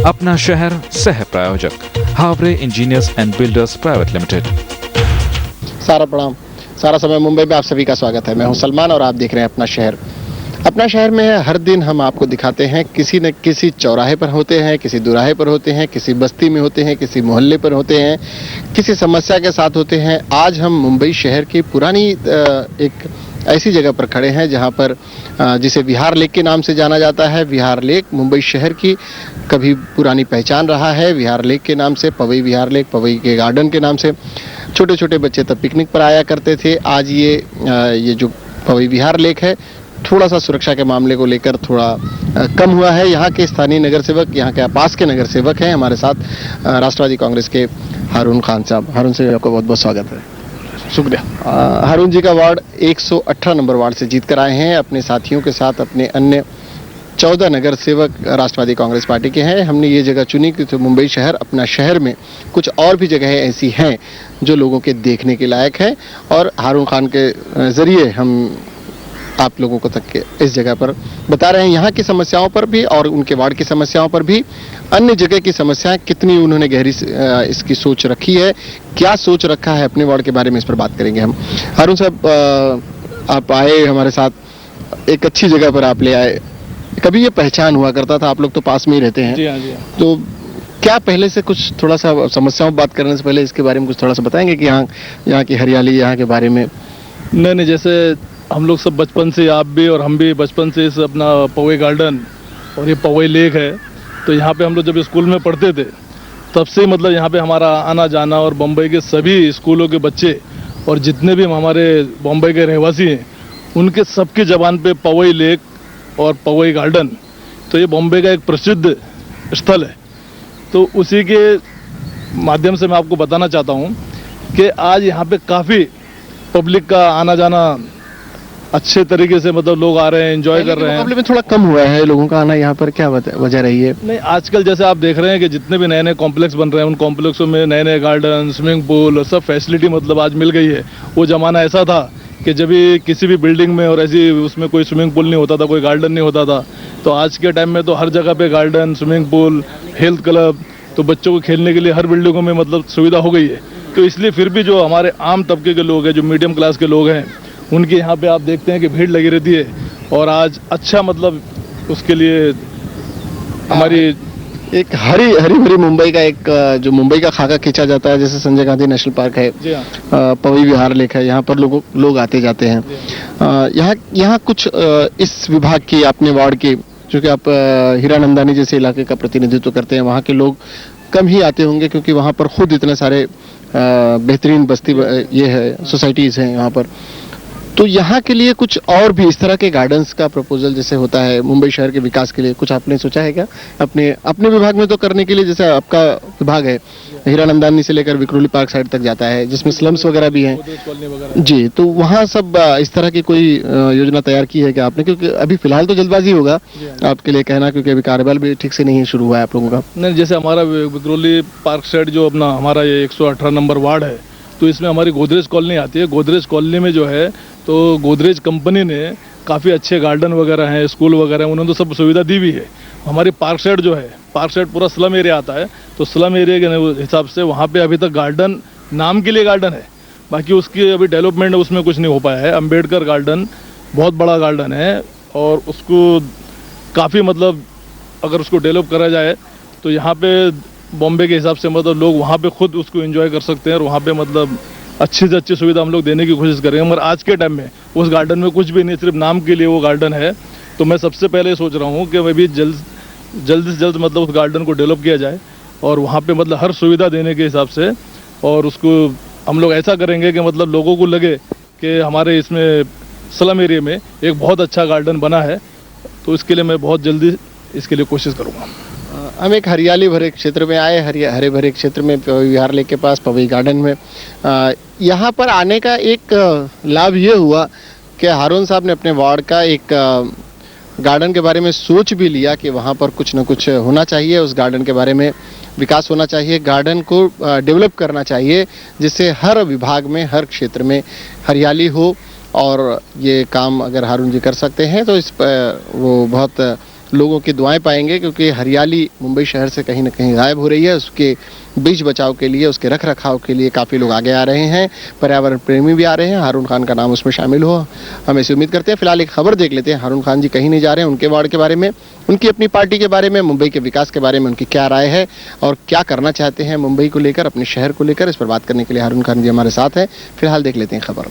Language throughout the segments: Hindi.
अपना शहर सह प्रायोजक Haware engineers and builders private limited. सारा प्रणाम। सारा समय मुंबई में आप सभी का स्वागत है। मैं हूं सलमान और आप देख रहे हैं अपना शहर। अपना शहर में हर दिन हम आपको दिखाते हैं, किसी न किसी चौराहे पर होते हैं, किसी दुराहे पर होते हैं, किसी बस्ती में होते हैं, किसी मोहल्ले पर होते हैं, किसी समस्या के साथ होते हैं। आज हम मुंबई शहर की पुरानी एक ऐसी जगह पर खड़े हैं जहां पर जिसे विहार लेक के नाम से जाना जाता है। विहार लेक मुंबई शहर की कभी पुरानी पहचान रहा है। विहार लेक के नाम से पवई विहार लेक, पवई के गार्डन के नाम से छोटे छोटे बच्चे तब पिकनिक पर आया करते थे। आज ये जो पवई विहार लेक है, थोड़ा सा सुरक्षा के मामले को लेकर थोड़ा कम हुआ है। यहाँ के स्थानीय नगर सेवक, यहाँ के पास के नगर सेवक हैं हमारे साथ, राष्ट्रवादी कांग्रेस के हारून खान साहब। हारून से आपका बहुत बहुत स्वागत है। शुक्रिया। हारून जी का वार्ड 118 नंबर वार्ड से जीत कर आए हैं। अपने साथियों के साथ अपने अन्य 14 नगर सेवक राष्ट्रवादी कांग्रेस पार्टी के हैं। हमने ये जगह चुनी कि तो मुंबई शहर, अपना शहर में कुछ और भी जगहें ऐसी हैं जो लोगों के देखने के लायक है, और हारून खान के जरिए हम आप लोगों को तक के इस जगह पर बता रहे हैं, यहाँ की समस्याओं पर भी और उनके वार्ड की समस्याओं पर भी, अन्य जगह की समस्याएं कितनी उन्होंने गहरी इसकी सोच रखी है, क्या सोच रखा है अपने वार्ड के बारे में, इस पर बात करेंगे हम। हारून साहब, आप आए हमारे साथ, एक अच्छी जगह पर आप ले आए। कभी ये पहचान हुआ करता था, आप लोग तो पास में ही रहते हैं। जी हाँ, जी हाँ। तो क्या पहले से कुछ थोड़ा सा समस्याओं बात करने से पहले इसके बारे में कुछ थोड़ा सा बताएंगे कि यहाँ की हरियाली, यहाँ के बारे में? नहीं, जैसे हम लोग सब बचपन से, आप भी और हम भी बचपन से इस अपना पवई गार्डन और ये पवई लेक है, तो यहाँ पे हम लोग जब स्कूल में पढ़ते थे तब से मतलब यहाँ पे हमारा आना जाना, और बम्बई के सभी स्कूलों के बच्चे और जितने भी हमारे बम्बई के रहवासी हैं उनके सबकी ज़बान पे पवई लेक और पवई गार्डन, तो ये बॉम्बे का एक प्रसिद्ध स्थल है। तो उसी के माध्यम से मैं आपको बताना चाहता हूँ कि आज यहाँ पे काफ़ी पब्लिक का आना जाना अच्छे तरीके से, मतलब लोग आ रहे हैं, एंजॉय कर रहे हैं। मुकाबले में थोड़ा कम हुआ है लोगों का आना यहाँ पर, क्या वजह रही है? नहीं, आजकल जैसे आप देख रहे हैं कि जितने भी नए नए कॉम्प्लेक्स बन रहे हैं, उन कॉम्प्लेक्सों में नए नए गार्डन, स्विमिंग पूल, सब फैसिलिटी मतलब आज मिल गई है। वो ज़माना ऐसा था कि जब भी किसी भी बिल्डिंग में और ऐसी उसमें कोई स्विमिंग पूल नहीं होता था, कोई गार्डन नहीं होता था, तो आज के टाइम में तो हर जगह पे garden, swimming pool, health club, तो बच्चों को खेलने के लिए हर बिल्डिंगों में मतलब सुविधा हो गई है। तो इसलिए फिर भी जो हमारे आम तबके के लोग हैं, जो मीडियम क्लास के लोग हैं, उनके यहाँ पे आप देखते हैं कि भीड़ लगी रहती है। और आज अच्छा मतलब उसके लिए हमारी एक हरी भरी मुंबई का एक जो मुंबई का खाका खींचा जाता है, जैसे संजय गांधी नेशनल पार्क है, पवई विहार लेक है, यहाँ पर लोग आते जाते हैं। यहाँ कुछ इस विभाग की, अपने वार्ड की, चूँकि आप हीरानंदानी जैसे इलाके का प्रतिनिधित्व करते हैं, वहाँ के लोग कम ही आते होंगे क्योंकि वहाँ पर खुद इतने सारे बेहतरीन बस्ती ये है, सोसाइटीज़ हैं यहाँ पर। तो यहाँ के लिए कुछ और भी इस तरह के गार्डन्स का प्रपोजल जैसे होता है मुंबई शहर के विकास के लिए, कुछ आपने सोचा है क्या अपने विभाग में? तो करने के लिए, जैसे आपका विभाग है हीरानंदानी से लेकर विक्रोली पार्क साइड तक जाता है, जिसमें स्लम्स वगैरह भी हैं जी, तो वहाँ सब इस तरह की कोई योजना तैयार की है क्या आपने? क्योंकि अभी फिलहाल तो जल्दबाजी होगा आपके लिए कहना, क्योंकि अभी कार्यबल भी ठीक से नहीं शुरू हुआ है आप लोगों का। नहीं, जैसे हमारा विक्रोली पार्क साइड जो अपना हमारा ये 118 नंबर वार्ड है, तो इसमें हमारी गोदरेज कॉलोनी आती है। गोदरेज कॉलोनी में जो है, तो गोदरेज कंपनी ने काफ़ी अच्छे गार्डन वगैरह हैं, स्कूल वगैरह हैं, उन्होंने तो सब सुविधा दी हुई है। हमारी पार्क साइड जो है, पार्क साइड पूरा स्लम एरिया आता है, तो स्लम एरिया के हिसाब से वहाँ पे अभी तक गार्डन नाम के लिए गार्डन है, बाकी उसकी अभी डेवलपमेंट उसमें कुछ नहीं हो पाया है। अम्बेडकर गार्डन बहुत बड़ा गार्डन है, और उसको काफ़ी मतलब अगर उसको डेवलप करा जाए तो यहाँ पे बॉम्बे के हिसाब से मतलब लोग वहाँ पे खुद उसको एंजॉय कर सकते हैं, और वहाँ पे मतलब अच्छी से अच्छी सुविधा हम लोग देने की कोशिश करेंगे। मगर आज के टाइम में उस गार्डन में कुछ भी नहीं, सिर्फ नाम के लिए वो गार्डन है। तो मैं सबसे पहले सोच रहा हूँ कि मैं भी जल्द से जल्द मतलब उस गार्डन को डेवलप किया जाए, और वहाँ पे मतलब हर सुविधा देने के हिसाब से, और उसको हम लोग ऐसा करेंगे कि मतलब लोगों को लगे कि हमारे इसमें स्लम एरिया में एक बहुत अच्छा गार्डन बना है। तो इसके लिए मैं बहुत जल्दी इसके लिए कोशिश करूँगा। हम एक हरियाली भरे क्षेत्र में आए, हरे भरे क्षेत्र में, पवई विहार लेक के पास पवई गार्डन में। यहाँ पर आने का एक लाभ ये हुआ कि हारून साहब ने अपने वार्ड का एक गार्डन के बारे में सोच भी लिया कि वहाँ पर कुछ न कुछ होना चाहिए, उस गार्डन के बारे में विकास होना चाहिए, गार्डन को डेवलप करना चाहिए, जिससे हर विभाग में, हर क्षेत्र में हरियाली हो। और ये काम अगर हारून जी कर सकते हैं तो इस वो बहुत लोगों की दुआएं पाएंगे, क्योंकि हरियाली मुंबई शहर से कहीं ना कहीं गायब हो रही है। उसके बीच बचाव के लिए, उसके रख रखाव के लिए काफ़ी लोग आगे आ रहे हैं, पर्यावरण प्रेमी भी आ रहे हैं। हारून खान का नाम उसमें शामिल हो, हम ऐसी उम्मीद करते हैं। फिलहाल एक खबर देख लेते हैं, हारून खान जी कहीं नहीं जा रहे हैं। उनके वार्ड के बारे में, उनकी अपनी पार्टी के बारे में, मुंबई के विकास के बारे में उनकी क्या राय है और क्या करना चाहते हैं मुंबई को लेकर, अपने शहर को लेकर, इस पर बात करने के लिए हारून खान जी हमारे साथ हैं। फिलहाल देख लेते हैं खबर।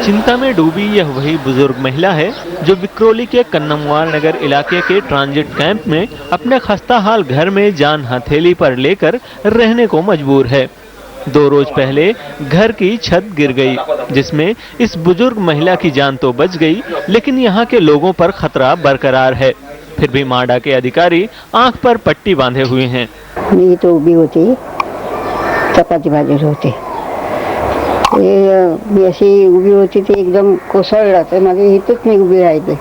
चिंता में डूबी यह वही बुजुर्ग महिला है जो विक्रोली के कन्नमवार नगर इलाके के ट्रांजिट कैंप में अपने खस्ताहाल घर में जान हथेली पर लेकर रहने को मजबूर है। 2 रोज पहले घर की छत गिर गई, जिसमें इस बुजुर्ग महिला की जान तो बच गई, लेकिन यहाँ के लोगों पर खतरा बरकरार है। फिर भी माडा के अधिकारी आंख पर पट्टी बांधे हुए हैं। मी तो उभी होती, चपाती भाजी होती, मी अशी उभी होती ती एकदम कोसळला, तर माझ्या इथंच मी उभी राहिली.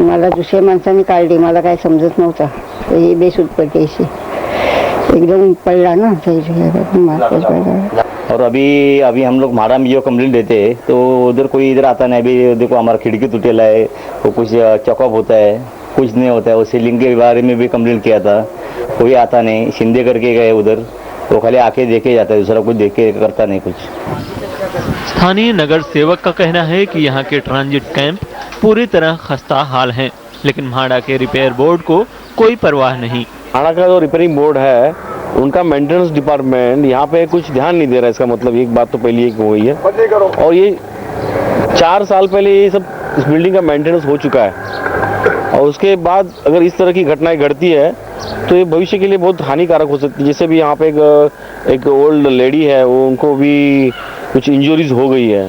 मला दुसऱ्या माणसाने काढली, मला काय समजत नव्हतं. ही बेसूद पडली अशी एकदम पडला ना. और अभी हम लोग माड़ा में जो कंप्लेंट देते हैं तो उधर कोई इधर आता नहीं। अभी देखो हमारा खिड़की टूटेला है, वो कुछ चौकअप होता है, कुछ नहीं होता है। वो सीलिंग के बारे में भी कंप्लेंट किया था, कोई आता नहीं। शिंदे करके गए उधर, वो खाली आके देखे जाता है, दूसरा कुछ देख के करता नहीं कुछ। स्थानीय नगर सेवक का कहना है कि यहाँ के ट्रांजिट कैंप पूरी तरह खस्ता हाल हैं, लेकिन म्हाडा के रिपेयर बोर्ड को कोई परवाह नहीं। म्हाडा का जो रिपेयरिंग बोर्ड है, उनका मेंटेनेंस डिपार्टमेंट यहाँ पे कुछ ध्यान नहीं दे रहा है। इसका मतलब एक बात तो पहले एक हुई है, और ये 4 साल पहले ये सब इस बिल्डिंग का मेंटेनेंस हो चुका है, और उसके बाद अगर इस तरह की घटनाएं घटती है तो ये भविष्य के लिए बहुत हानिकारक हो सकती है। जैसे भी यहाँ पे एक ओल्ड लेडी है, वो उनको भी कुछ इंजरीज हो गई है।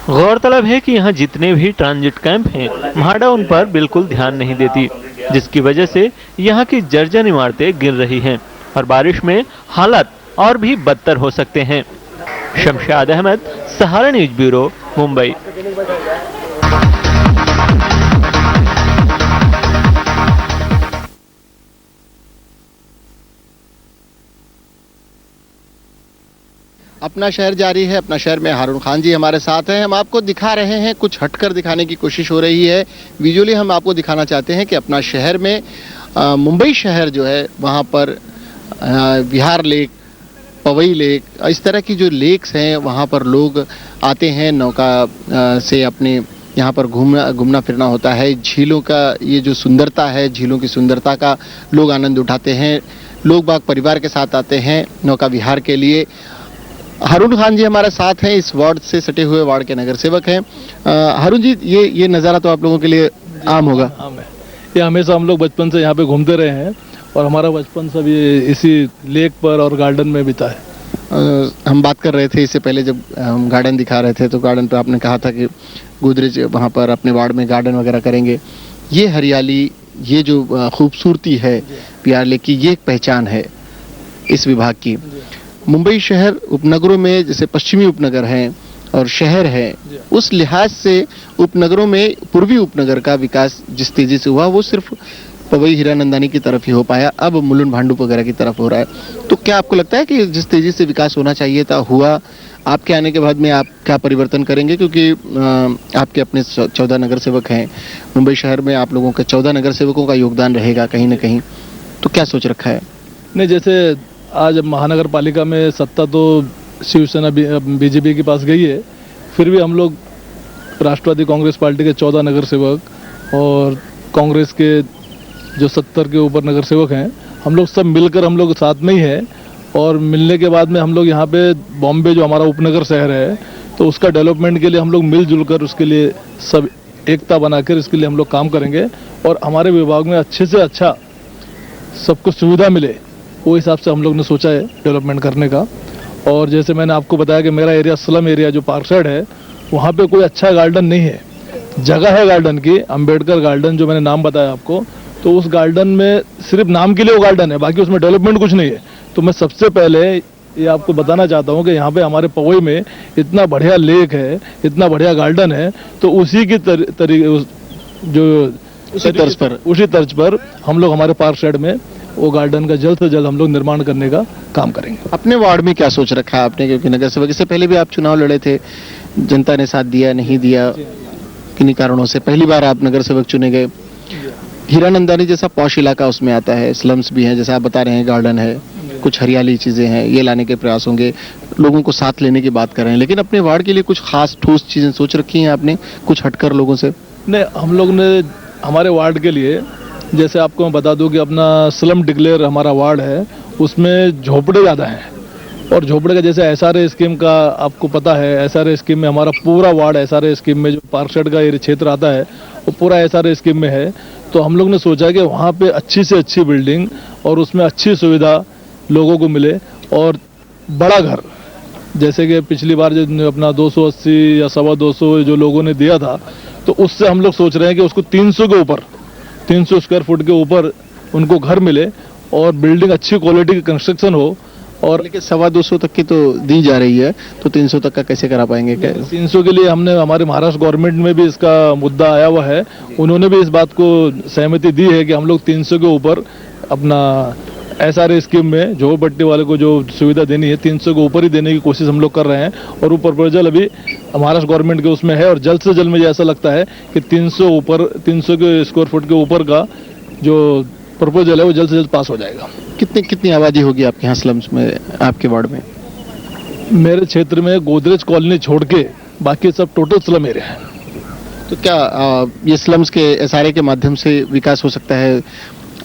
गौरतलब है कि यहाँ जितने भी ट्रांजिट कैंप हैं, म्हाडा उन पर बिल्कुल ध्यान नहीं देती, जिसकी वजह से यहाँ की जर्जर इमारतें गिर रही हैं और बारिश में हालात और भी बदतर हो सकते हैं। शमशाद अहमद, सहारा न्यूज ब्यूरो, मुंबई। अपना शहर जारी है, अपना शहर में हारून खान जी हमारे साथ हैं। हम आपको दिखा रहे हैं, कुछ हटकर दिखाने की कोशिश हो रही है। विजुअली हम आपको दिखाना चाहते हैं कि अपना शहर में मुंबई शहर जो है वहाँ पर विहार लेक, पवई लेक, इस तरह की जो लेक्स हैं वहाँ पर लोग आते हैं, नौका से अपने यहाँ पर घूमना फिरना होता है। झीलों का ये जो सुंदरता है, झीलों की सुंदरता का लोग आनंद उठाते हैं। लोग बाग परिवार के साथ आते हैं नौका विहार के लिए। हारून खान जी हमारे साथ हैं, इस वार्ड से सटे हुए वार्ड के नगर सेवक हैं। हारून जी, ये नज़ारा तो आप लोगों के लिए आम होगा। आम है, ये हमेशा हम लोग बचपन से यहाँ पे घूमते रहे हैं और हमारा बचपन सब ये इसी लेक पर और गार्डन में बीता है। हम बात कर रहे थे इससे पहले, जब हम गार्डन दिखा रहे थे तो गार्डन पे आपने कहा था कि गोदरेज वहाँ पर अपने वार्ड में गार्डन वगैरह करेंगे। ये हरियाली, ये जो खूबसूरती है विहार लेक की, ये एक पहचान है इस विभाग की। मुंबई शहर उपनगरों में जैसे पश्चिमी उपनगर हैं और शहर है, उस लिहाज से उपनगरों में पूर्वी उपनगर का विकास जिस तेजी से हुआ वो सिर्फ पवई हीरानंदानी की तरफ ही हो पाया, अब मुलुंड भांडुप वगैरह की तरफ हो रहा है। तो क्या आपको लगता है कि जिस तेजी से विकास होना चाहिए था हुआ? आपके आने के बाद में आप क्या परिवर्तन करेंगे? क्योंकि आपके अपने 14 नगर सेवक हैं मुंबई शहर में, आप लोगों के 14 नगर सेवकों का योगदान रहेगा कहीं ना कहीं, तो क्या सोच रखा है? नहीं, जैसे आज महानगर पालिका में सत्ता तो शिवसेना बीजेपी के पास गई है, फिर भी हम लोग राष्ट्रवादी कांग्रेस पार्टी के 14 नगर सेवक और कांग्रेस के जो 70 के ऊपर नगर सेवक हैं, हम लोग सब मिलकर हम लोग साथ में ही हैं। और मिलने के बाद में हम लोग यहाँ पे बॉम्बे जो हमारा उपनगर शहर है, तो उसका डेवलपमेंट के लिए हम लोग मिलजुल कर उसके लिए सब एकता बनाकर इसके लिए हम लोग काम करेंगे और हमारे विभाग में अच्छे से अच्छा सबको सुविधा मिले, वो हिसाब से हम लोग ने सोचा है डेवलपमेंट करने का। और जैसे मैंने आपको बताया कि मेरा एरिया स्लम एरिया जो पार्क साइड है, वहाँ पे कोई अच्छा गार्डन नहीं है। जगह है गार्डन की, अंबेडकर गार्डन जो मैंने नाम बताया आपको, तो उस गार्डन में सिर्फ नाम के लिए वो गार्डन है, बाकी उसमें डेवलपमेंट कुछ नहीं है। तो मैं सबसे पहले ये आपको बताना चाहता हूँ कि यहाँ पे हमारे पवई में इतना बढ़िया लेक है, इतना बढ़िया गार्डन है, तो उसी की उसी तर्ज पर हम लोग हमारे पार्क साइड में वो गार्डन का जल्द से जल्द हम लोग निर्माण करने का काम करेंगे। अपने वार्ड में क्या सोच रखा है आपने, क्योंकि नगर सेवक इससे पहले भी आप चुनाव लड़े थे, जनता ने साथ दिया नहीं दिया, किन्हीं कारणों से पहली बार आप नगर सेवक चुने गए। हीरानंदानी जैसा पॉश इलाका उसमें आता है, स्लम्स भी हैं जैसा आप बता रहे हैं, गार्डन है, कुछ हरियाली चीजें हैं, ये लाने के प्रयास होंगे, लोगों को साथ लेने की बात कर रहे हैं, लेकिन अपने वार्ड के लिए कुछ खास ठोस चीजें सोच रखी हैं आपने, कुछ हटकर लोगों से? नहीं, हम लोग ने हमारे वार्ड के लिए, जैसे आपको मैं बता दूं कि अपना स्लम डिक्लेयर हमारा वार्ड है, उसमें झोपड़े ज़्यादा हैं, और झोपड़े का जैसे SRA स्कीम का आपको पता है, SRA स्कीम में हमारा पूरा वार्ड SRA स्कीम में जो पार्क साइड का एरिया क्षेत्र आता है वो पूरा SRA स्कीम में है। तो हम लोग ने सोचा कि वहाँ पे अच्छी से अच्छी बिल्डिंग और उसमें अच्छी सुविधा लोगों को मिले, और बड़ा घर, जैसे कि पिछली बार जो अपना 280 या 225 जो लोगों ने दिया था, तो उससे हम लोग सोच रहे हैं कि उसको 300 के ऊपर, 300 स्क्वायर फुट के ऊपर उनको घर मिले और बिल्डिंग अच्छी क्वालिटी की कंस्ट्रक्शन हो। और लेकिन 225 तक की तो दी जा रही है, तो 300 तक का कैसे करा पाएंगे? 300 के लिए हमने, हमारे महाराष्ट्र गवर्नमेंट में भी इसका मुद्दा आया हुआ है, उन्होंने भी इस बात को सहमति दी है कि हम लोग 300 के ऊपर अपना SRA स्कीम में झोपड़पट्टी वाले को जो सुविधा देनी है 300 के ऊपर ही देने की कोशिश हम लोग कर रहे हैं, और वो प्रपोजल अभी महाराष्ट्र गवर्नमेंट के उसमें है, और जल्द से जल्द मुझे ऐसा लगता है कि 300 के स्क्वायर फुट के ऊपर का जो प्रपोजल है वो जल्द से जल्द पास हो जाएगा। कितनी आबादी होगी आपके यहाँ स्लम्स में, आपके वार्ड में? मेरे क्षेत्र में गोदरेज कॉलोनी छोड़ के बाकी सब टोटल स्लम एरिया है। तो क्या ये स्लम्स के SRA के माध्यम से विकास हो सकता है?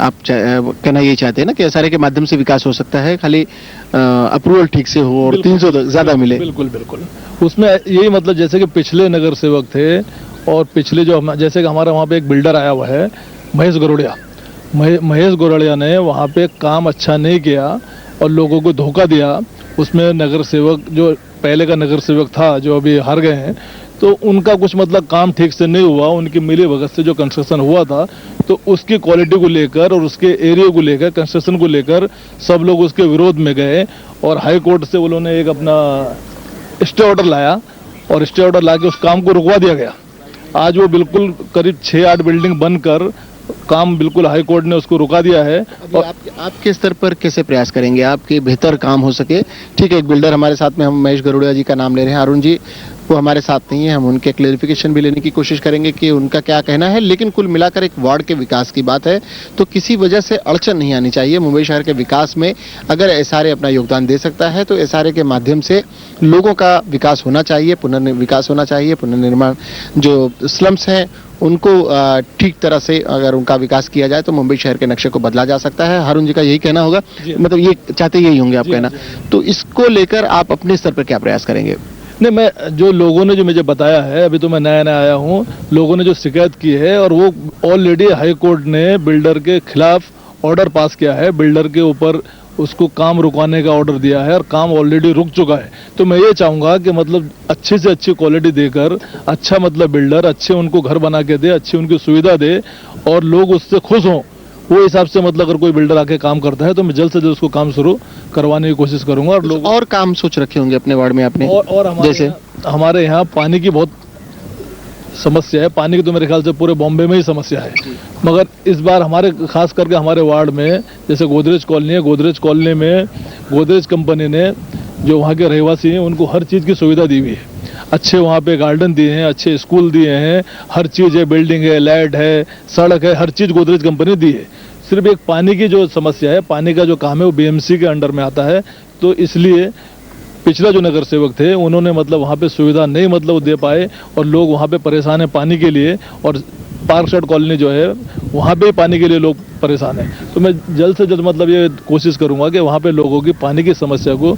आप कहना यही चाहते हैं ना कि SRA के माध्यम से विकास हो सकता है, खाली अप्रूवल ठीक से हो और 300 तक ज्यादा मिले? बिल्कुल बिल्कुल, उसमें यही मतलब जैसे कि पिछले नगर सेवक थे, और पिछले जो जैसे कि हमारा वहाँ पे एक बिल्डर आया हुआ है महेश गरोड़िया, महेश गोरड़िया ने वहाँ पे काम अच्छा नहीं किया और लोगों को धोखा दिया। उसमें नगर सेवक जो पहले का नगर सेवक था, जो अभी हार गए हैं, तो उनका कुछ मतलब काम ठीक से नहीं हुआ, उनकी मिली भगत से जो कंस्ट्रक्शन हुआ था, तो उसकी क्वालिटी को लेकर और उसके एरिया को लेकर, कंस्ट्रक्शन को लेकर सब लोग उसके विरोध में गए, और हाई कोर्ट से उन्होंने एक अपना स्टे ऑर्डर लाया, और स्टे ऑर्डर ला के उस काम को रुकवा दिया गया। आज वो बिल्कुल करीब 6-8 बिल्डिंग बनकर काम बिल्कुल हाई कोर्ट ने उसको रुका दिया है। और आपके स्तर पर कैसे प्रयास करेंगे आपके बेहतर काम हो सके? ठीक है, एक बिल्डर हमारे साथ में, हम महेश गरुड़िया जी का नाम ले रहे हैं, अरुण जी वो हमारे साथ नहीं है, हम उनके क्लेरिफिकेशन भी लेने की कोशिश करेंगे कि उनका क्या कहना है, लेकिन कुल मिलाकर एक वार्ड के विकास की बात है, तो किसी वजह से अड़चन नहीं आनी चाहिए। मुंबई शहर के विकास में अगर SRA अपना योगदान दे सकता है तो SRA के माध्यम से लोगों का विकास होना चाहिए, पुनर्विकास होना चाहिए, पुनर्निर्माण, जो स्लम्स हैं उनको ठीक तरह से अगर उनका विकास किया जाए तो मुंबई शहर के नक्शे को बदला जा सकता है। अरुण जी का यही कहना होगा, मतलब ये चाहते यही होंगे आप कहना, तो इसको लेकर आप अपने स्तर पर क्या प्रयास करेंगे? नहीं, मैं जो लोगों ने जो मुझे बताया है, अभी तो मैं नया नया आया हूँ, लोगों ने जो शिकायत की है, और वो ऑलरेडी हाई कोर्ट ने बिल्डर के खिलाफ ऑर्डर पास किया है, बिल्डर के ऊपर उसको काम रुकवाने का ऑर्डर दिया है, और काम ऑलरेडी रुक चुका है। तो मैं ये चाहूँगा कि मतलब अच्छी से अच्छी क्वालिटी देकर, अच्छा मतलब बिल्डर अच्छे उनको घर बना के दे, अच्छी उनकी सुविधा दे, और लोग उससे खुश हों, वो हिसाब से मतलब अगर कोई बिल्डर आके काम करता है तो मैं जल्द से जल्द उसको काम शुरू करवाने की कोशिश करूंगा। और लोग और काम सोच रखे होंगे अपने वार्ड में आपने? और हमारे यहाँ पानी की बहुत समस्या है। पानी की तो मेरे ख्याल से पूरे बॉम्बे में ही समस्या है, मगर इस बार हमारे खास करके हमारे वार्ड में जैसे गोदरेज कॉलोनी है, गोदरेज कॉलोनी में गोदरेज कंपनी ने जो वहाँ के रहवासी हैं उनको हर चीज़ की सुविधा दी हुई है। अच्छे वहाँ पे गार्डन दिए हैं, अच्छे स्कूल दिए हैं, हर चीज़ है, बिल्डिंग है, लाइट है, सड़क है, हर चीज़ गोदरेज कंपनी दी है। सिर्फ एक पानी की जो समस्या है, पानी का जो काम है वो BMC के अंडर में आता है, तो इसलिए पिछला जो नगर सेवक थे उन्होंने मतलब वहाँ पे सुविधा नहीं मतलब दे पाए, और लोग वहाँ पे परेशान हैं पानी के लिए, और पार्क साइड कॉलोनी जो है वहाँ पे पानी के लिए लोग परेशान हैं। तो मैं जल्द से जल्द मतलब ये कोशिश करूँगा कि वहाँ पे लोगों की पानी की समस्या को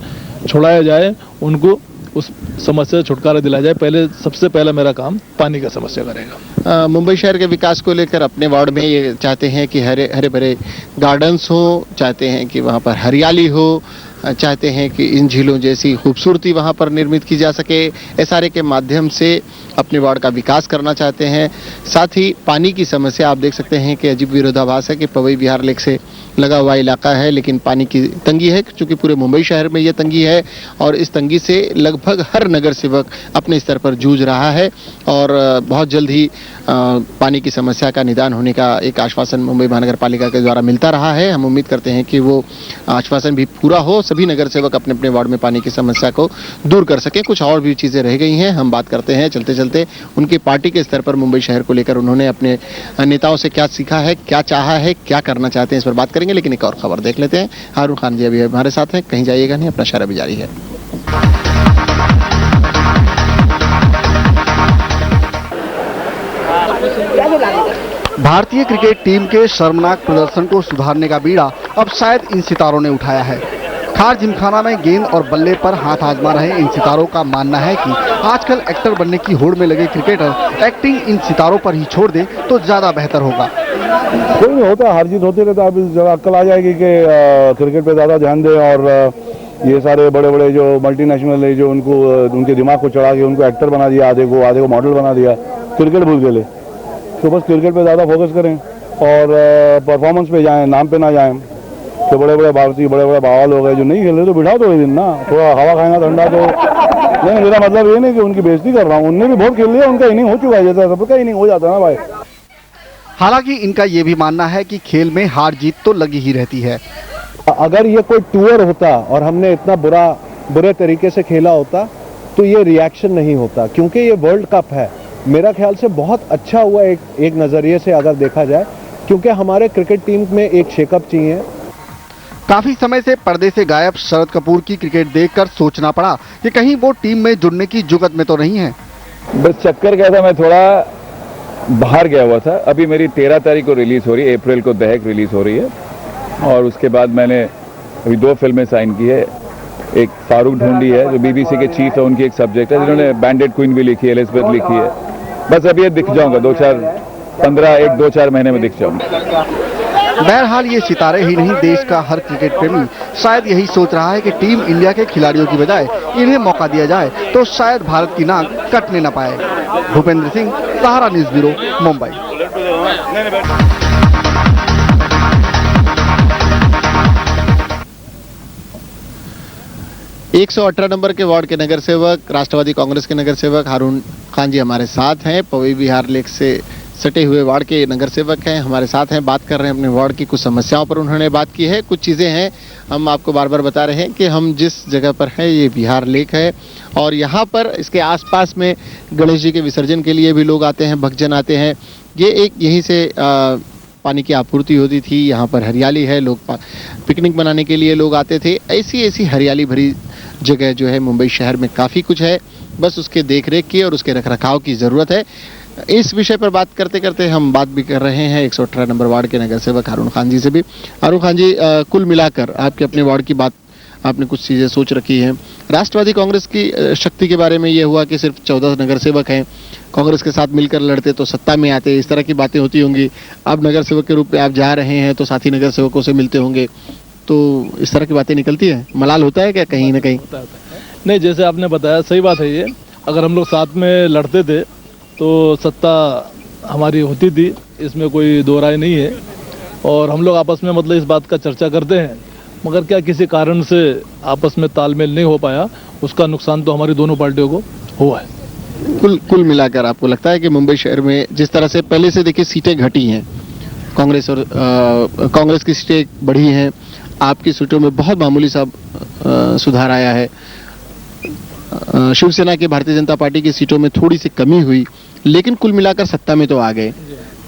छुड़ाया जाए, उनको उस समस्या से छुटकारा दिलाया जाए। पहले सबसे पहला मेरा काम पानी का समस्या करेगा। मुंबई शहर के विकास को लेकर अपने वार्ड में ये चाहते हैं कि हरे भरे गार्डन्स हो, चाहते हैं कि वहाँ पर हरियाली हो, चाहते हैं कि इन झीलों जैसी खूबसूरती वहाँ पर निर्मित की जा सके। SRA के माध्यम से अपने वार्ड का विकास करना चाहते हैं। साथ ही पानी की समस्या आप देख सकते हैं कि अजीब विरोधाभास है कि पवई विहार लेक से लगा हुआ इलाका है, लेकिन पानी की तंगी है, क्योंकि पूरे मुंबई शहर में ये तंगी है और इस तंगी से लगभग हर नगर सेवक अपने स्तर पर जूझ रहा है और बहुत जल्द ही पानी की समस्या का निदान होने का एक आश्वासन मुंबई महानगर पालिका के द्वारा मिलता रहा है। हम उम्मीद करते हैं कि वो आश्वासन भी पूरा हो, सभी नगर सेवक अपने अपने वार्ड में पानी की समस्या को दूर कर सकें। कुछ और भी चीज़ें रह गई हैं, हम बात करते हैं चलते चलते उनकी पार्टी के स्तर पर मुंबई शहर को लेकर उन्होंने अपने नेताओं से क्या सीखा है, क्या चाहा है, क्या करना चाहते हैं, इस पर बात करेंगे। लेकिन एक और खबर देख लेते हैं। हारून खान जी अभी हमारे साथ हैं, कहीं जाइएगा नहीं, अपना इशारा भी जारी है। भारतीय क्रिकेट टीम के शर्मनाक प्रदर्शन को सुधारने का बीड़ा अब शायद इन सितारों ने उठाया है। खार जिमखाना में गेंद और बल्ले पर हाथ आजमा रहे इन सितारों का मानना है कि आजकल एक्टर बनने की होड़ में लगे क्रिकेटर एक्टिंग इन सितारों पर ही छोड़ दे तो ज्यादा बेहतर होगा। कोई नहीं होता, हार जीत होती रहता है। अभी जब अक्ल आ जाएगी कि क्रिकेट पे ज़्यादा ध्यान दें और ये सारे बड़े बड़े जो मल्टीनेशनल है जो उनके दिमाग को चढ़ा के उनको एक्टर बना दिया, आधे को मॉडल बना दिया, क्रिकेट भूल गए। तो बस क्रिकेट पे ज़्यादा फोकस करें और परफॉर्मेंस पे जाएं, नाम पे ना जाएं। तो बड़े बड़े भारतीय बड़े बड़े बाबा लोग हैं जो नहीं खेल रहे, तो बिठाओ थोड़े दिन ना, थोड़ा हवा खाएंगा ठंडा। तो नहीं, मेरा मतलब ये नहीं कि उनकी बेइज्जती कर रहा हूँ, उनने भी बहुत खेल लिया, उनका इनिंग हो चुका है, जैसा सबका इनिंग हो जाता है ना भाई। हालांकि इनका ये भी मानना है कि खेल में हार जीत तो लगी ही रहती है। अगर ये कोई टूर होता और हमने इतना बुरे तरीके से खेला होता तो ये रिएक्शन नहीं होता, क्योंकि ये वर्ल्ड कप है। मेरा ख्याल से बहुत अच्छा हुआ एक नज़रिए से अगर देखा जाए, क्योंकि हमारे क्रिकेट टीम में एक शेकअप चाहिए। काफी समय से पर्दे से गायब शरद कपूर की क्रिकेट देखकर सोचना पड़ा कि कहीं वो टीम में जुड़ने की जुगत में तो नहीं है। बस चक्कर क्या था, मैं थोड़ा बाहर गया हुआ था। अभी मेरी 13 तारीख को रिलीज हो रही है, अप्रैल को दहक रिलीज हो रही है और उसके बाद मैंने अभी 2 फिल्में साइन की है। एक फारूक ढूंढी है जो बीबीसी के चीफ है, उनकी एक सब्जेक्ट है, जिन्होंने बैंडेड क्वीन भी लिखी है, एलिजाबेथ लिखी है। बस अभी ये दिख जाऊंगा 2-4 महीने में दिख जाऊंगा। बहरहाल ये सितारे ही नहीं, देश का हर क्रिकेट प्रेमी शायद यही सोच रहा है कि टीम इंडिया के खिलाड़ियों की बजाय इन्हें मौका दिया जाए तो शायद भारत की नाक कटने न पाए। भूपेंद्र सिंह, सहारा न्यूज ब्यूरो, मुंबई। 118 नंबर के वार्ड के नगर सेवक, राष्ट्रवादी कांग्रेस के नगर सेवक हारून खान जी हमारे साथ हैं। पवई विहार लेक से सटे हुए वार्ड के नगर सेवक हैं, हमारे साथ हैं, बात कर रहे हैं अपने वार्ड की कुछ समस्याओं पर उन्होंने बात की है। कुछ चीज़ें हैं, हम आपको बार बार बता रहे हैं कि हम जिस जगह पर हैं ये विहार लेक है और यहाँ पर इसके आसपास में गणेश जी के विसर्जन के लिए भी लोग आते हैं, भक्तजन आते हैं। ये एक यहीं से पानी की आपूर्ति होती थी, यहाँ पर हरियाली है, लोग पिकनिक मनाने के लिए लोग आते थे। ऐसी हरियाली भरी जगह जो है मुंबई शहर में काफ़ी कुछ है, बस उसके देखरेख की और उसके रखरखाव की ज़रूरत है। इस विषय पर बात करते करते हम बात भी कर रहे हैं 118 नंबर वार्ड के नगर सेवक हारून खान जी से भी। हारून खान जी, कुल मिलाकर आपके अपने वार्ड की बात, आपने कुछ चीज़ें सोच रखी हैं। राष्ट्रवादी कांग्रेस की शक्ति के बारे में ये हुआ कि सिर्फ 14 नगर सेवक हैं, कांग्रेस के साथ मिलकर लड़ते तो सत्ता में आते, इस तरह की बातें होती होंगी। अब नगर सेवक के रूप में आप जा रहे हैं तो साथी नगर सेवकों से मिलते होंगे, तो इस तरह की बातें निकलती है, मलाल होता है क्या कहीं ना कहीं? नहीं, जैसे आपने बताया सही बात है ये। अगर हम लोग साथ में लड़ते थे तो सत्ता हमारी होती थी, इसमें कोई दो राय नहीं है। और हम लोग आपस में मतलब इस बात का चर्चा करते हैं, मगर क्या किसी कारण से आपस में तालमेल नहीं हो पाया, उसका नुकसान तो हमारी दोनों पार्टियों को हुआ है। कुल मिलाकर आपको लगता है कि मुंबई शहर में जिस तरह से पहले से देखिए सीटें घटी हैं, कांग्रेस की सीटें बढ़ी हैं, आपकी सीटों में बहुत मामूली सा सुधार आया है, शिवसेना की भारतीय जनता पार्टी की सीटों में थोड़ी सी कमी हुई, लेकिन कुल मिलाकर सत्ता में तो आ गए।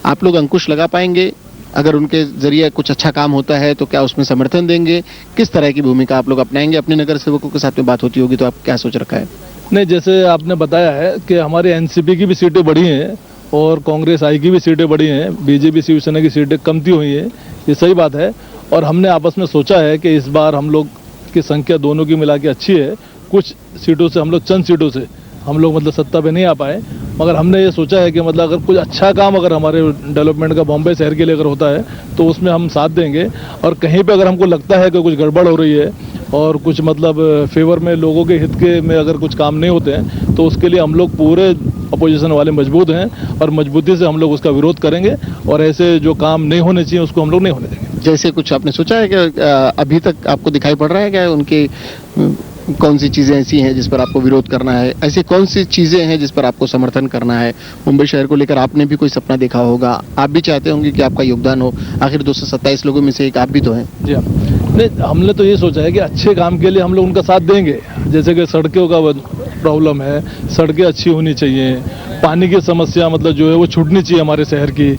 आप लोग अंकुश लगा पाएंगे? अगर उनके जरिए कुछ अच्छा काम होता है तो क्या उसमें समर्थन देंगे? किस तरह की भूमिका आप लोग अपनाएंगे? अपने नगर सेवकों के साथ में बात होती होगी तो आप क्या सोच रखा है? नहीं, जैसे आपने बताया है कि हमारे एनसीपी की भी सीटें बढ़ी हैं और कांग्रेस आई की भी सीटें बढ़ी हैं, बीजेपी शिवसेना की सीटें कमती हुई हैं, ये सही बात है। और हमने आपस में सोचा है कि इस बार हम लोग की संख्या दोनों की मिला के अच्छी है। कुछ सीटों से हम लोग, चंद सीटों से हम लोग मतलब सत्ता पे नहीं आ पाए, मगर हमने ये सोचा है कि मतलब अगर कुछ अच्छा काम अगर हमारे डेवलपमेंट का बॉम्बे शहर के लिए अगर होता है तो उसमें हम साथ देंगे। और कहीं पे अगर हमको लगता है कि कुछ गड़बड़ हो रही है और कुछ मतलब फेवर में लोगों के हित के में अगर कुछ काम नहीं होते हैं तो उसके लिए हम लोग पूरे अपोजिशन वाले मजबूत हैं और मजबूती से हम लोग उसका विरोध करेंगे और ऐसे जो काम नहीं होने चाहिए उसको हम लोग नहीं होने देंगे। जैसे कुछ आपने सोचा है कि अभी तक आपको दिखाई पड़ रहा है क्या उनकी कौन सी चीजें ऐसी हैं जिस पर आपको विरोध करना है, ऐसी कौन सी चीजें हैं जिस पर आपको समर्थन करना है? मुंबई शहर को लेकर आपने भी कोई सपना देखा होगा, आप भी चाहते होंगे कि आपका योगदान हो, आखिर 227 लोगों में से एक आप भी तो हैं। जी हाँ, नहीं हमने तो ये सोचा है कि अच्छे काम के लिए हम लोग उनका साथ देंगे। जैसे कि सड़कों का प्रॉब्लम है, सड़कें अच्छी होनी चाहिए, पानी की समस्या मतलब जो है वो छूटनी चाहिए हमारे शहर की,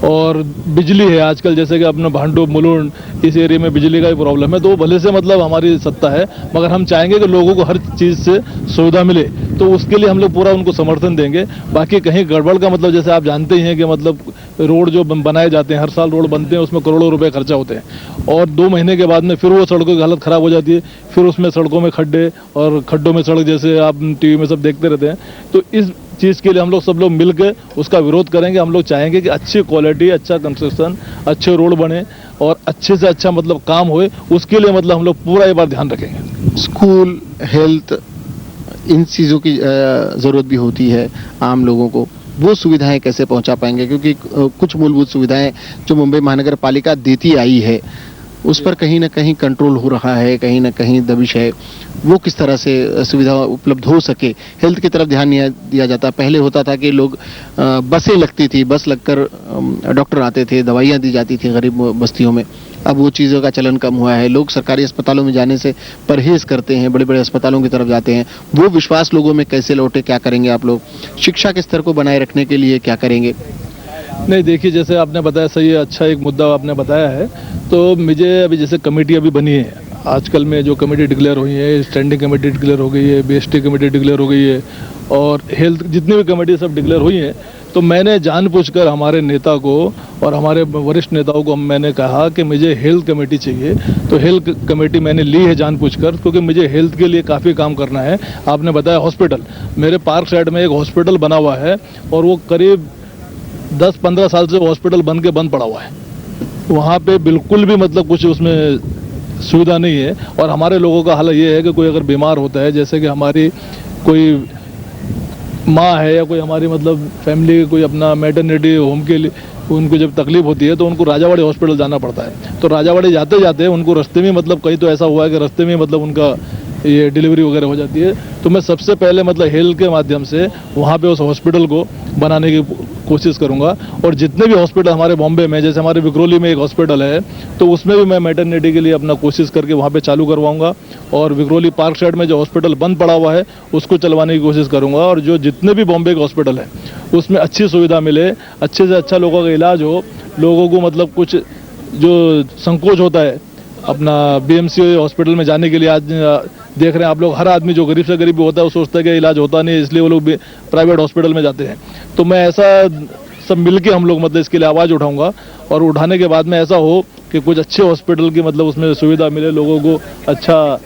और बिजली है आजकल जैसे कि अपना भांडू मुलुंड इस एरिया में बिजली का ही प्रॉब्लम है, तो भले से मतलब हमारी सत्ता है, मगर हम चाहेंगे कि लोगों को हर चीज़ से सुविधा मिले, तो उसके लिए हम लोग पूरा उनको समर्थन देंगे। बाकी कहीं गड़बड़ का मतलब जैसे आप जानते ही हैं कि मतलब रोड जो बनाए जाते हैं, हर साल रोड बनते हैं, उसमें करोड़ों रुपए खर्चा होते हैं, और 2 महीने के बाद में फिर वो सड़कों की हालत ख़राब हो जाती है, फिर उसमें सड़कों में खड्डे और खड्डों में सड़क, जैसे आप टीवी में सब देखते रहते हैं। तो इस चीज़ के लिए हम लोग सब लोग मिलकर उसका विरोध करेंगे। हम लोग चाहेंगे कि अच्छी क्वालिटी, अच्छा कंस्ट्रक्शन, अच्छे रोड बने और अच्छे से अच्छा मतलब काम होए, उसके लिए मतलब हम लोग पूरा एक बार ध्यान रखेंगे। स्कूल, हेल्थ, इन चीज़ों की ज़रूरत भी होती है आम लोगों को, वो सुविधाएं कैसे पहुंचा पाएंगे? क्योंकि कुछ मूलभूत सुविधाएं जो मुंबई महानगर पालिका देती आई है उस पर कहीं ना कहीं कंट्रोल हो रहा है, कहीं ना कहीं दबिश है। वो किस तरह से सुविधा उपलब्ध हो सके, हेल्थ की तरफ ध्यान नहीं दिया जाता। पहले होता था कि लोग बसें लगती थी, बस लगकर डॉक्टर आते थे, दवाइयाँ दी जाती थी गरीब बस्तियों में। अब वो चीज़ों का चलन कम हुआ है, लोग सरकारी अस्पतालों में जाने से परहेज करते हैं, बड़े बड़े अस्पतालों की तरफ जाते हैं। वो विश्वास लोगों में कैसे लौटे, क्या करेंगे आप लोग? शिक्षा के स्तर को बनाए रखने के लिए क्या करेंगे? नहीं देखिए, जैसे आपने बताया सही है, अच्छा एक मुद्दा आपने बताया है। तो मुझे अभी जैसे कमेटी अभी बनी है, आजकल में जो कमेटी डिक्लेयर हुई है, स्टैंडिंग कमेटी डिक्लेयर हो गई है, बीएसटी कमेटी डिक्लेयर हो गई है, और हेल्थ जितनी भी कमेटी सब डिक्लेयर हुई हैं। तो मैंने जानबूझकर हमारे नेता को और हमारे वरिष्ठ नेताओं को मैंने कहा कि मुझे हेल्थ कमेटी चाहिए। तो हेल्थ कमेटी मैंने ली है जानबूझकर, क्योंकि मुझे हेल्थ के लिए काफ़ी काम करना है। आपने बताया हॉस्पिटल, मेरे पार्क साइड में एक हॉस्पिटल बना हुआ है, और वो करीब 10-15 साल से हॉस्पिटल बन पड़ा हुआ है। वहाँ पे बिल्कुल भी मतलब कुछ उसमें सुविधा नहीं है। और हमारे लोगों का हाल ये है कि कोई अगर बीमार होता है, जैसे कि हमारी कोई माँ है या कोई हमारी मतलब फैमिली कोई अपना मैटरनिटी होम के लिए उनको जब तकलीफ होती है तो उनको राजावाड़ी हॉस्पिटल जाना पड़ता है। तो राजावाड़ी जाते जाते उनको रास्ते में मतलब कहीं तो ऐसा हुआ है कि रास्ते में मतलब उनका ये डिलीवरी वगैरह हो जाती है। तो मैं सबसे पहले मतलब हेल्थ के माध्यम से वहाँ पे उस हॉस्पिटल को बनाने की कोशिश करूँगा। और जितने भी हॉस्पिटल हमारे बॉम्बे में, जैसे हमारे विक्रोली में एक हॉस्पिटल है, तो उसमें भी मैं मैटरनिटी के लिए अपना कोशिश करके वहाँ पे चालू करवाऊँगा। और विक्रोली पार्क साइड में जो हॉस्पिटल बंद पड़ा हुआ है उसको चलवाने की कोशिश करूँगा। और जो जितने भी बॉम्बे के हॉस्पिटल है उसमें अच्छी सुविधा मिले, अच्छे से अच्छा लोगों का इलाज हो। लोगों को मतलब कुछ जो संकोच होता है अपना बीएमसी हॉस्पिटल में जाने के लिए, आज देख रहे हैं आप लोग, हर आदमी जो गरीब से गरीब भी होता है वो सोचता है कि इलाज होता नहीं, इसलिए वो लोग प्राइवेट हॉस्पिटल में जाते हैं। तो मैं ऐसा सब मिलके हम लोग मतलब इसके लिए आवाज़ उठाऊंगा, और उठाने के बाद में ऐसा हो कि कुछ अच्छे हॉस्पिटल की मतलब उसमें सुविधा मिले, लोगों को अच्छा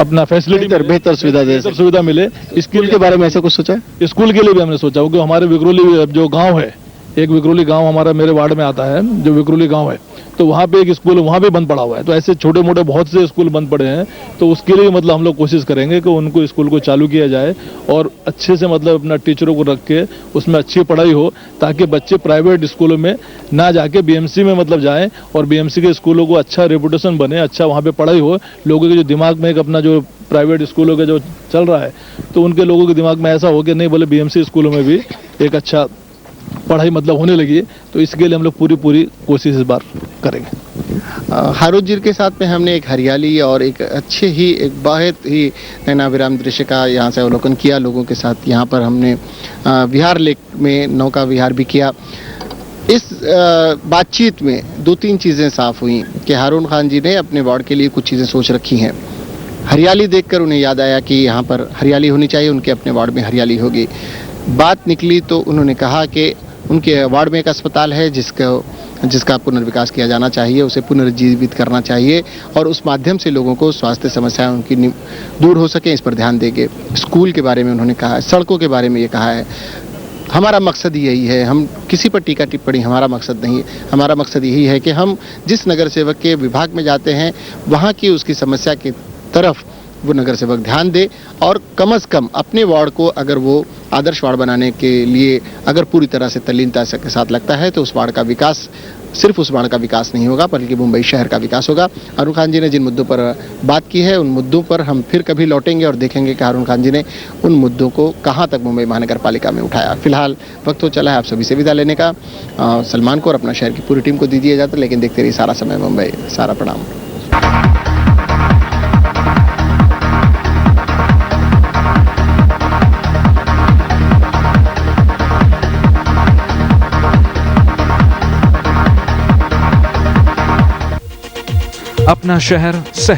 अपना फैसिलिटी, बेहतर सुविधा मिले। स्कूल के बारे में ऐसा कुछ सोचा है? स्कूल के लिए भी हमने सोचा, क्योंकि हमारे विक्रोली जो गाँव है, एक विक्रोली गांव हमारा मेरे वार्ड में आता है, जो विक्रोली गांव है, तो वहाँ पे एक स्कूल वहाँ भी बंद पड़ा हुआ है। तो ऐसे छोटे मोटे बहुत से स्कूल बंद पड़े हैं, तो उसके लिए मतलब हम लोग कोशिश करेंगे कि उनको स्कूल को चालू किया जाए और अच्छे से मतलब अपना टीचरों को रख के उसमें अच्छी पढ़ाई हो, ताकि बच्चे प्राइवेट स्कूलों में ना जाके बीएमसी में मतलब जाएं, और बीएमसी के स्कूलों को अच्छा रेपुटेशन बने, अच्छा वहाँ पे पढ़ाई हो। लोगों के जो दिमाग में एक अपना जो प्राइवेट स्कूलों के जो चल रहा है, तो उनके लोगों के दिमाग में ऐसा हो कि नहीं, बोले बीएमसी स्कूलों में भी एक अच्छा पढ़ाई मतलब होने लगी है। तो इसके लिए हम लोग पूरी कोशिश इस बार करेंगे। हारूजीर के साथ में हमने एक हरियाली और एक अच्छे ही, एक बहुत ही नैनाविराम दृश्य का यहाँ से अवलोकन किया लोगों के साथ। यहाँ पर हमने विहार लेक में नौका विहार भी किया। इस बातचीत में 2-3 चीज़ें साफ हुई कि हारून खान जी ने अपने वार्ड के लिए कुछ चीज़ें सोच रखी हैं। हरियाली देखकर उन्हें याद आया कि यहाँ पर हरियाली होनी चाहिए, उनके अपने वार्ड में हरियाली होगी। बात निकली तो उन्होंने कहा कि उनके वार्ड में एक अस्पताल है जिसका पुनर्विकास किया जाना चाहिए, उसे पुनर्जीवित करना चाहिए, और उस माध्यम से लोगों को स्वास्थ्य समस्याएं उनकी दूर हो सके, इस पर ध्यान देंगे। स्कूल के बारे में उन्होंने कहा है, सड़कों के बारे में ये कहा है। हमारा मकसद यही है, हम किसी पर टीका टिप्पणी हमारा मकसद नहीं है। हमारा मकसद यही है कि हम जिस नगर सेवक के विभाग में जाते हैं वहाँ की उसकी समस्या की तरफ वो नगर सेवक ध्यान दे और कम से कम अपने वार्ड को अगर वो आदर्श वार्ड बनाने के लिए अगर पूरी तरह से तल्लीनता के साथ लगता है तो उस वार्ड का विकास सिर्फ उस वार्ड का विकास नहीं होगा बल्कि मुंबई शहर का विकास होगा। अरुण खान जी ने जिन मुद्दों पर बात की है उन मुद्दों पर हम फिर कभी लौटेंगे और देखेंगे कि अरुण खान जी ने उन मुद्दों को कहां तक मुंबई महानगर पालिका में उठाया। फिलहाल वक्त हो चला है आप सभी से विदा लेने का। सलमान को और अपना शहर की पूरी टीम को दीजिए इजाजत, लेकिन देखते रहिए सारा समय मुंबई। सारा प्रणाम। अपना शहर